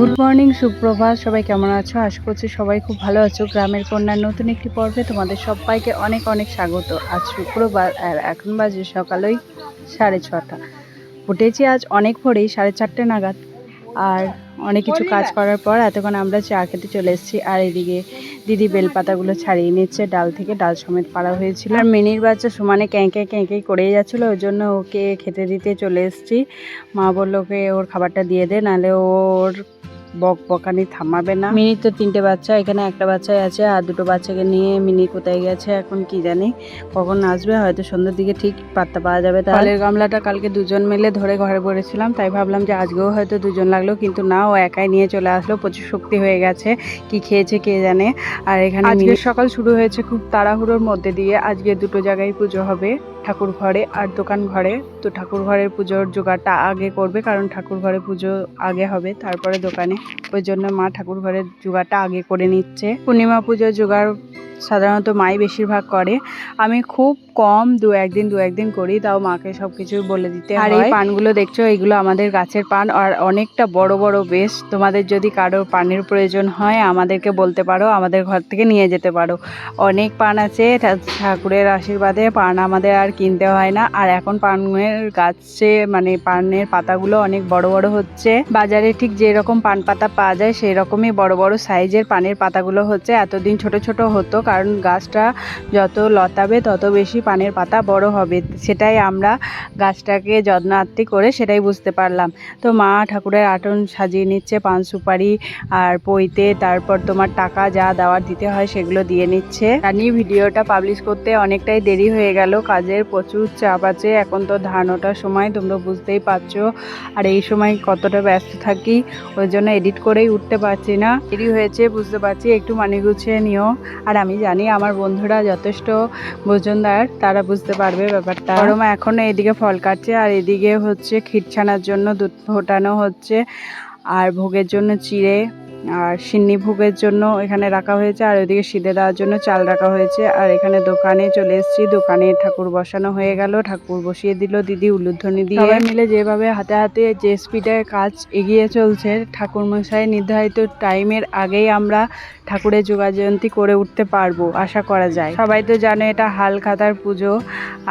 Good morning, সুপ্রভাত। সবাই কেমন আছো? আশা করছি সবাই খুব ভালো আছো। গ্রামের কন্যার নতুন একটি পর্বে তোমাদের সবাইকে অনেক অনেক স্বাগত। আজ শুক্রবার আর এখন বাজে সকালই 6:30। উঠেছি আজ অনেক ভোরেই, 4:30 নাগাদ। আর অনেক কিছু কাজ করার পর এতক্ষণ আমরা চা খেতে চলে এসেছি। আর এদিকে দিদি বেলপাতাগুলো ছাড়িয়ে নিচ্ছে ডাল থেকে, ডাল সমেত পাড়া হয়েছিল। আর মিনির বাচ্চা সমানে ক্যাঁকে ক্যাঁকে করেই যাচ্ছিলো, ওই জন্য ওকে খেতে দিতে চলে এসেছি। মা বললো ওকে ওর খাবারটা দিয়ে দে, নাহলে ওর বকানি থামাবে না। মিনির তো 3টে বাচ্চা, এখানে একটা বাচ্চাই আছে, আর 2টো বাচ্চাকে নিয়ে মিনি কোথায় গেছে এখন কি জানি, কখন আসবে, হয়তো সন্ধ্যার দিকে ঠিক পাত্তা পাওয়া যাবে। ফলের গামলাটা কালকে দুজন মিলে ধরে ঘরে পড়েছিলাম, তাই ভাবলাম যে আজকেও হয়তো দুজন লাগলো, কিন্তু না, ও একাই নিয়ে চলে আসলো। প্রচুর শক্তি হয়ে গেছে, কি খেয়েছে কে জানে। আর এখানে আজকে সকাল শুরু হয়েছে খুব তাড়াহুড়োর মধ্যে দিয়ে। আজকে 2টো জায়গায় পুজো হবে, ঠাকুর ঘরে আর দোকান ঘরে। তো ঠাকুর ঘরের পুজোর জোগাড়টা আগে করবে, কারণ ঠাকুর ঘরে পুজো আগে হবে, তারপরে দোকানে। ওই জন্য মা ঠাকুর ঘরের জোগাড়টা আগে করে নিচ্ছে। পূর্ণিমা পুজোর জোগাড় সাধারণত মাই বেশিরভাগ করে, আমি খুব কম দু একদিন করি, তাও মাকে সব কিছু বলে দিতে হয়। আর এই পানগুলো দেখছো, এইগুলো আমাদের গাছের পান, আর অনেকটা বড় বড় বেশ। তোমাদের যদি কারোর পানের প্রয়োজন হয় আমাদেরকে বলতে পারো, আমাদের ঘর থেকে নিয়ে যেতে পারো। অনেক পান আছে, ঠাকুরের আশীর্বাদে পান আমাদের আর কিনতে হয় না। আর এখন পানের গাছে মানে পানের পাতাগুলো অনেক বড় বড় হচ্ছে। বাজারে ঠিক যেরকম পান পাতা পাওয়া যায় সেই রকমই বড় বড় সাইজের পানের পাতাগুলো হচ্ছে। এতদিন ছোট ছোট হতো, কারণ গাছটা যত লতাবে তত বেশি পানের পাতা বড় হবে, সেটাই আমরা গাছটাকে যত্নার্থী করে সেটাই বুঝতে পারলাম। তো মা ঠাকুরের আটন সাজিয়ে নিচ্ছে, পান সুপারি আর পইতে, তারপর তোমার টাকা যা দেওয়ার দিতে হয় সেগুলো দিয়ে নিচ্ছে। জানি ভিডিওটা পাবলিশ করতে অনেকটাই দেরি হয়ে গেল, কাজের প্রচুর চাপ আছে। এখন তো ধান ওঠার সময়, তোমরা বুঝতেই পারছো, আর এই সময় কতটা ব্যস্ত থাকি, ওই জন্য এডিট করেই উঠতে পারছি না। দেরি হয়েছে বুঝতে পারছি, একটু মানিয়ে গুছিয়ে নিও। আর আমি জানি আমার বন্ধুরা যথেষ্ট বোঝনদার, তারা বুঝতে পারবে ব্যাপারটা। বড়মা এখনো এদিকে ফল কাটছে, আর এদিকে হচ্ছে ক্ষীর ছানার জন্য দুধ ফোটানো হচ্ছে, আর ভোগের জন্য চিড়ে আর সিন্নি ভোগের জন্য এখানে রাখা হয়েছে, আর ওইদিকে সিধে দেওয়ার জন্য চাল রাখা হয়েছে। আর এখানে দোকানে চলে এসেছি, দোকানে ঠাকুর বসানো হয়ে গেল, ঠাকুর বসিয়ে দিল দিদি উলুধ্বনি দিয়ে। সবাই মিলে যেভাবে হাতে হাতে যে স্পিডে কাজ এগিয়ে চলছে, ঠাকুর মশাই নির্ধারিত টাইমের আগেই আমরা ঠাকুরের যোগাযন্ত্রী করে উঠতে পারবো আশা করা যায়। সবাই তো জানে এটা হালখাতার পুজো,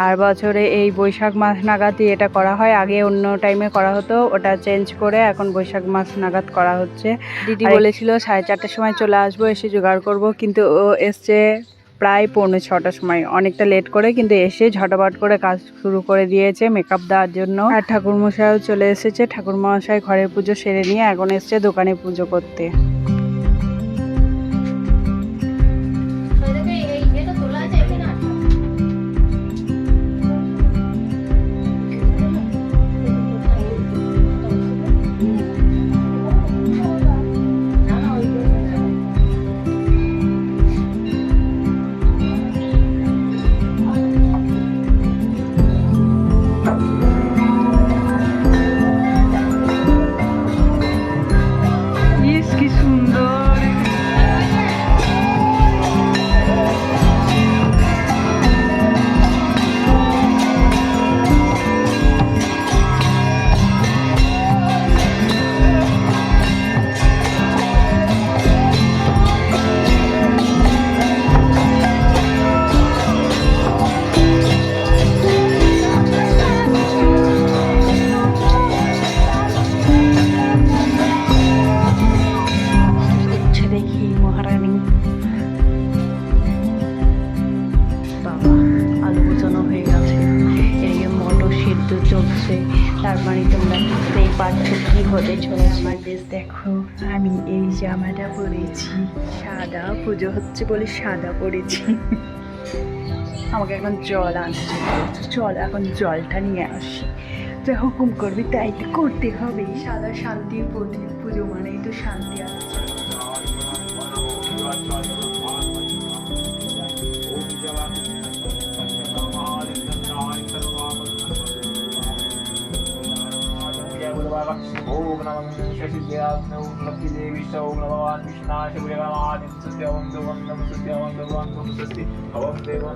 আর বছরে এই বৈশাখ মাস নাগাদই এটা করা হয়। আগে অন্য টাইমে করা হতো, ওটা চেঞ্জ করে এখন বৈশাখ মাস নাগাদ করা হচ্ছে। দিদি বলেছিল 4:30টার সময় চলে আসবো, এসে জোগাড় করব, কিন্তু ও এসছে প্রায় 5:45টার সময়, অনেকটা লেট করে, কিন্তু এসে ঝটাপট করে কাজ শুরু করে দিয়েছে মেকআপ দেওয়ার জন্য। আর ঠাকুরমশাইও চলে এসেছে, ঠাকুরমশাই ঘরের পুজো সেরে নিয়ে এখন এসছে দোকানে পুজো করতে। তার মানে তোমরা বুঝতেই পারছো কি হতে চলেছে। আমার বেশ দেখো, আমি এই জামাটা পরেছি, সাদা, পুজো হচ্ছে বলে সাদা পরেছি। আমাকে এখন জল আনতে হবে, চল এখন জলটা নিয়ে আসি। তুই হুকুম করবি তাই তো করতে হবে। সাদা শান্তির প্রতীক, পুজো মানেই তো শান্তি আছে। ओम नमः शशिद्याग्नौ लक्ष्मीदेवी च ओम भगवान् विष्णाय भगवान् ओम देवं स्वस्ति ओम देवं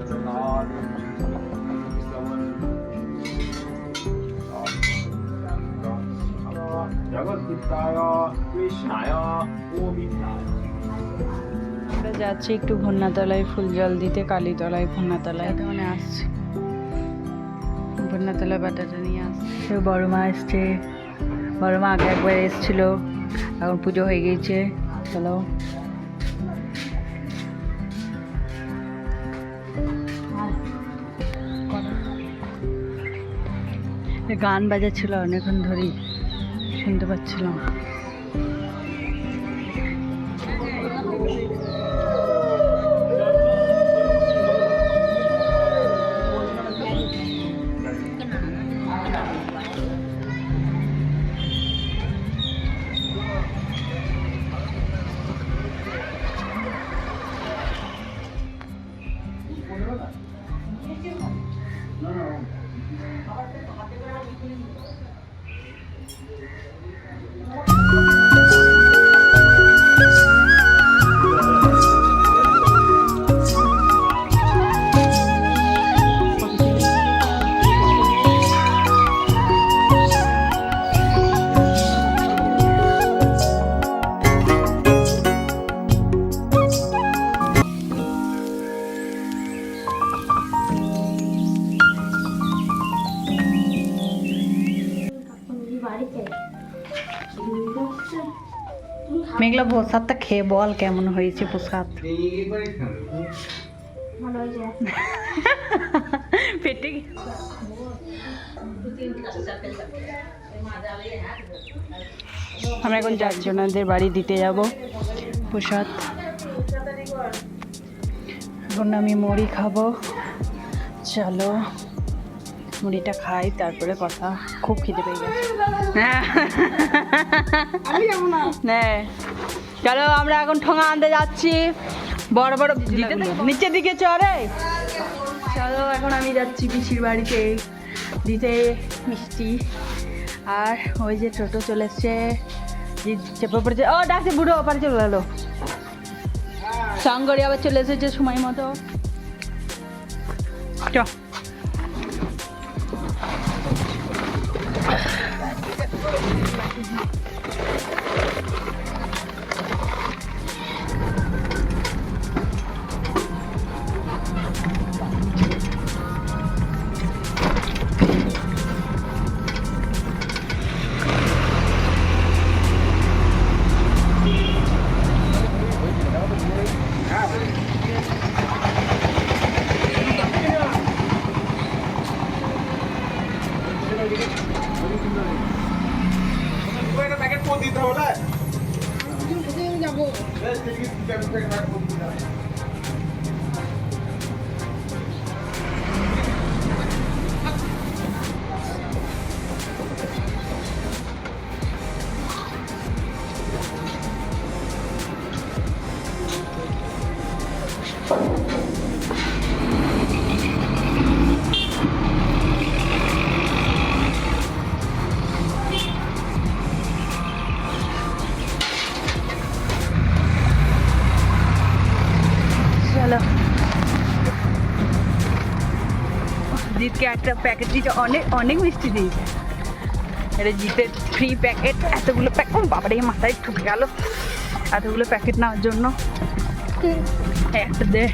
जगत আমরা যাচ্ছি একটু ভন্নাতলায় ফুল জল দিতে, কালীতলায় ভন্নাতলায় মানে আসছি, ভন্নাতলায় বাটাটা নিয়ে আসছে। বড় মা এসছে, বড় মা আগে একবার এসেছিল, এখন পুজো হয়ে গিয়েছে। চলো গান বাজাচ্ছিল অনেকক্ষণ ধরেই, শুনতে পাচ্ছিলাম। মেঘলা প্রসাদটা খেয়ে বল কেমন হয়েছে প্রসাদ। পেটে আমরা এখন চারজনাদের বাড়ি দিতে যাব প্রসাদ। এখন আমি মুড়ি খাবো, চলো মুড়িটা খাই তারপরে কথা। খুব খিদে পেয়ে গেছে। হ্যাঁ চলো আমরা এখন ঠোঙা আনতে যাচ্ছি, বড় বড় নিচের দিকে চড়ে। চলো এখন আমি যাচ্ছি পিসির বাড়িতে দিতে মিষ্টি। আর ওই যে টোটো চলে এসছে, চেপে পড়েছে। ও ডাকছে বুড়ো ওপারে চলে গেলো। সঙ্গরি আবার চলে এসেছে সময় মতো। চ জিতকে একটা প্যাকেট দিয়েছে, অনেক অনেক মিষ্টি দিয়েছে। এটা জিতের ফ্রি প্যাকেট, এতগুলো প্যাকেট বাবারে মাথায় ঠুকে গেল এতগুলো প্যাকেট নেওয়ার জন্য। একটা দে,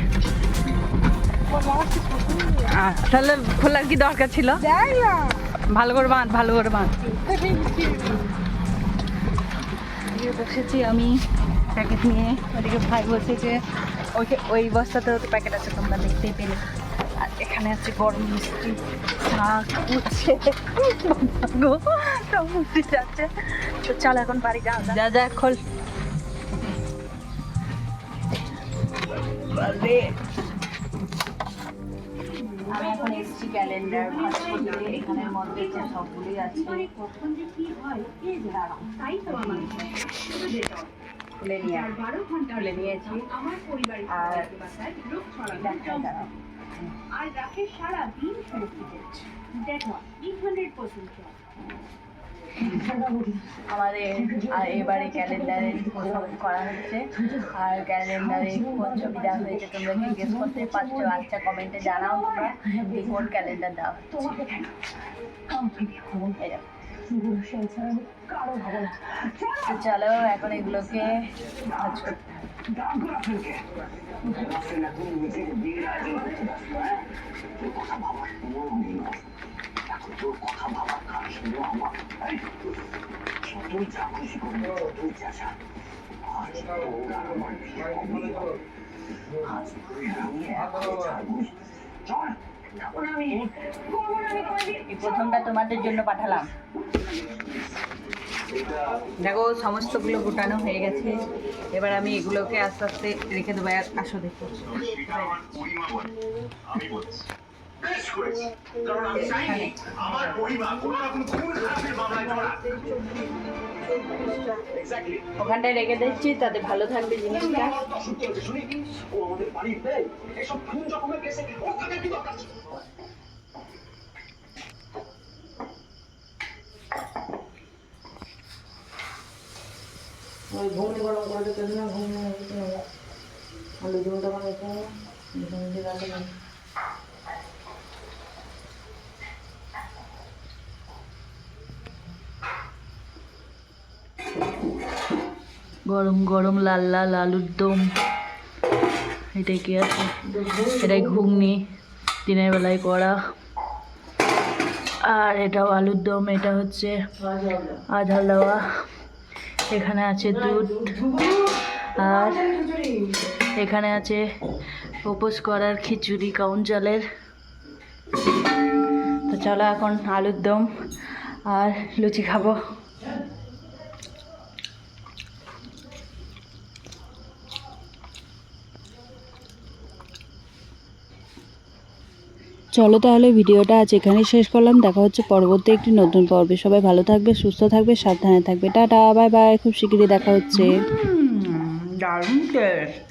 তাহলে খোলার কি দরকার ছিল? ভালো করে বাঁধ, ভালো করে বাঁধ। বসেছি আমি প্যাকেট নিয়ে, ওদিকে ভাই বসেছে। ওই বস্তাতে প্যাকেট আছে, তোমরা দেখতেই পেলে। আর এখানে আছে গরম মিষ্টি, শাক উঠছে, যাচ্ছে। তো চল এখন বাড়ি যাও। যা যা খোল। আমি এখন এসেছি ক্যালেন্ডার এখানের মধ্যে সবগুলি আছে। খুলে নিয়েছি। আর রাকেশ সারা দিন দেখো 100% আমাদের এবারে ক্যালেন্ডারে করা হচ্ছে। আর ক্যালেন্ডারে কোন ছবি দেওয়া হয়েছে তোমরা কি গেস করতে পারছো? আচ্ছা কমেন্টে জানাও তোমরা কোন ক্যালেন্ডার দেওয়া হচ্ছে। তো চলো এখন এগুলোকে ভাজ করতে। এই প্রথমটা তোমাদের জন্য পাঠালাম। দেখো সমস্তগুলো গোটানো হয়ে গেছে, এবার আমি এগুলোকে আস্তে আস্তে রেখে দেবো। আসো দেখো, ওখানটায় রেখে দিচ্ছি, তাতে ভালো থাকবে জিনিসটা। ওই ঘুমনি গরম করে দিতে না, ঘুমনি আলু ঝোলটা বানাইতে হবে। গরম গরম লাল লাল আলুর দম। এটাই কি আছে? এটাই ঘুগনি, দিনের বেলায় করা। আর এটাও আলুর দম, এটা হচ্ছে আঝাল দেওয়া। এখানে আছে দুধ, আর এখানে আছে উপোস করার খিচুড়ি কাউন চালের। তো চলো এখন আলুর দম আর লুচি খাবো। চলো তাহলে ভিডিওটা আজ এখানেই শেষ করলাম। দেখা হচ্ছে পরবর্তী একটি নতুন পর্বে। সবাই ভালো থাকবে, সুস্থ থাকবে, সাবধানে থাকবে। Tata, bye bye. খুব শিগগিরই দেখা হচ্ছে। দারুণ টেস্ট।